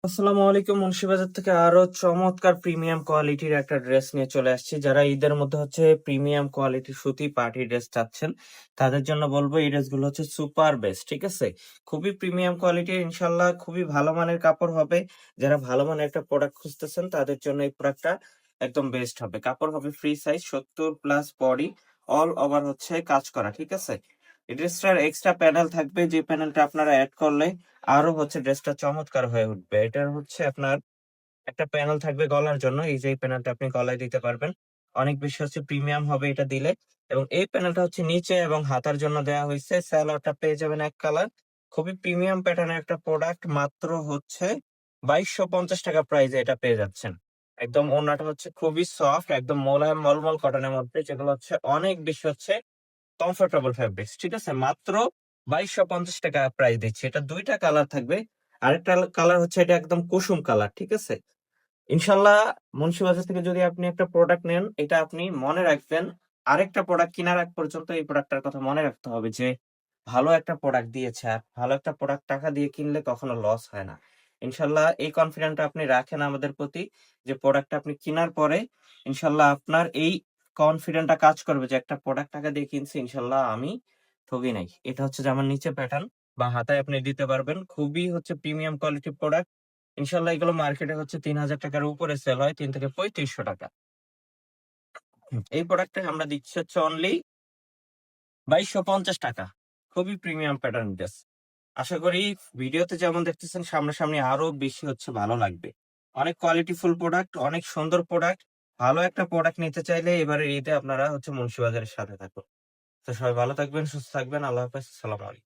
আসসালামু আলাইকুম। মুন্সিবাজার থেকে আরো চমৎকার প্রিমিয়াম কোয়ালিটির একটা ড্রেস নিয়ে চলে আসছি। যারা ঈদের মধ্যে প্রিমিয়াম কোয়ালিটির সুতি পার্টি ড্রেস চাচ্ছেন, তাদের জন্য বলবো এই ড্রেসগুলো সুপার বেস্ট। ঠিক আছে, খুবই প্রিমিয়াম কোয়ালিটির, ইনশাল্লাহ খুবই ভালো মানের কাপড় হবে। যারা ভালো মানের একটা প্রোডাক্ট খুঁজতেছেন তাদের জন্য এই প্রোডাক্টটা একদম বেস্ট হবে। কাপড় হবে free size, 70+ body, all over কাজ করা। ঠিক আছে, এই ড্রেসটার এক্সট্রা প্যানেল থাকবে, যে প্যানেলটা আপনারা অ্যাড করলে আরো ড্রেসটা চমৎকার হয়ে উঠবে। এটার আপনার একটা প্যানেল থাকবে গলার জন্য, এই যে এই প্যানেলটা আপনি গলায় দিতে পারবেন। অনেক বেশি প্রিমিয়াম হবে এটা দিলে। এবং এই প্যানেলটা নিচে এবং হাতার জন্য দেওয়া হয়েছে। স্যালোয়ারটা পেয়ে যাবেন এক কালার। খুবই প্রিমিয়াম প্যাটার্নের একটা প্রোডাক্ট, মাত্র 2250 টাকা প্রাইসে এটা পেয়ে যাচ্ছেন। একদম ওড়নাটা খুবই সফট, একদম মোলায়েম মলমল কটনের মধ্যে, যেগুলো অনেক বেশি কমফোর্টেবল ফেব্রিক্স। ঠিক আছে, মাত্র 2250 টাকা প্রাইস দিচ্ছি। এটা দুইটা কালার থাকবে। আরেকটা কালার এটা একদম কুসুম কালার। ঠিক আছে, ইনশাল্লাহ মুন্সিবাজার থেকে যদি আপনি একটা প্রোডাক্ট নেন, এটা আপনি মনে রাখবেন, আরেকটা প্রোডাক্ট কেনার আগ পর্যন্ত এই প্রোডাক্টটার কথা মনে রাখতে হবে যে ভালো একটা প্রোডাক্ট দিয়েছে। আর ভালো একটা প্রোডাক্ট টাকা দিয়ে কিনলে কখনো লস হয় না। ইনশাল্লাহ এই কনফিডেন্টটা আপনি রাখেন আমাদের প্রতি, যে প্রোডাক্ট আপনি কেনার পরে ইনশাল্লাহ আপনার এই কনফিডেন্টটা কাজ করবে যে একটা প্রোডাক্ট টাকা দিয়ে কিনছি, ইনশাল্লাহ আমি ঠগি নাই। এটা যে আমার নিচে প্যাটার্ন বা হাতায় আপনি দিতে পারবেন, খুবই প্রিমিয়াম কোয়ালিটি প্রোডাক্ট। ইনশাল্লাহ এগুলো মার্কেটে 3000 টাকার উপরে সেল হয়, 3 থেকে 3500 টাকা। এই প্রোডাক্টটা আমরা দিচ্ছি অনলি 2250 টাকা। খুবই প্রিমিয়াম প্যাটার্ন ড্রেস। আশা করি ভিডিওতে যেমন দেখতেছেন, সামনাসামনি আরো বেশি ভালো লাগবে। অনেক কোয়ালিটিফুল প্রোডাক্ট, অনেক সুন্দর প্রোডাক্ট। ভালো একটা প্রোডাক্ট নিতে চাইলে এবারে ঈদে আপনারা মুন্সিবাজারের সাথে থাকুন। তো সবাই ভালো থাকবেন, সুস্থ থাকবেন। আল্লাহ হাফেজ, সালাম আলাইকুম।